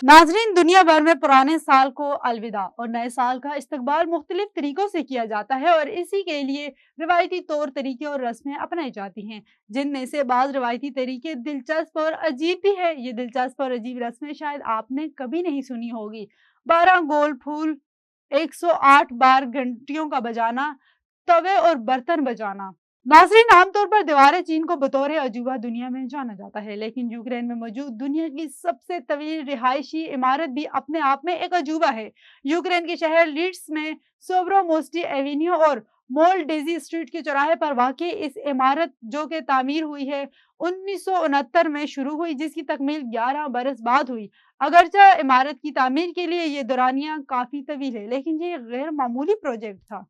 नाजरीन, दुनिया भर में पुराने साल को अलविदा और नए साल का इस्तकबाल मुख्तलिफ तरीकों से किया जाता है और इसी के लिए रिवायती तौर तरीके और रस्में अपनाई जाती हैं, जिनमें से बाज रिवायती तरीके दिलचस्प और अजीब भी है। ये दिलचस्प और अजीब रस्में शायद आपने कभी नहीं सुनी होगी। 12 गोल फूल, 108 बार घंटियों का बजाना, तवे और बर्तन बजाना। नाज़रीन, आमतौर पर दीवार चीन को बतौर अजूबा दुनिया में जाना जाता है, लेकिन यूक्रेन में मौजूद दुनिया की सबसे तवील रिहायशी इमारत भी अपने आप में एक अजूबा है। यूक्रेन के शहर लीड्स में सोब्रोमोस्टी एवेन्यू और मोल डेजी स्ट्रीट के चौराहे पर वाकई इस इमारत, जो कि तामीर हुई है 1969 में शुरू हुई, जिसकी तकमील 11 बरस बाद हुई। अगरचे इमारत की तामीर के लिए ये दौरानिया काफी तवील है, लेकिन ये गैर मामूली प्रोजेक्ट था।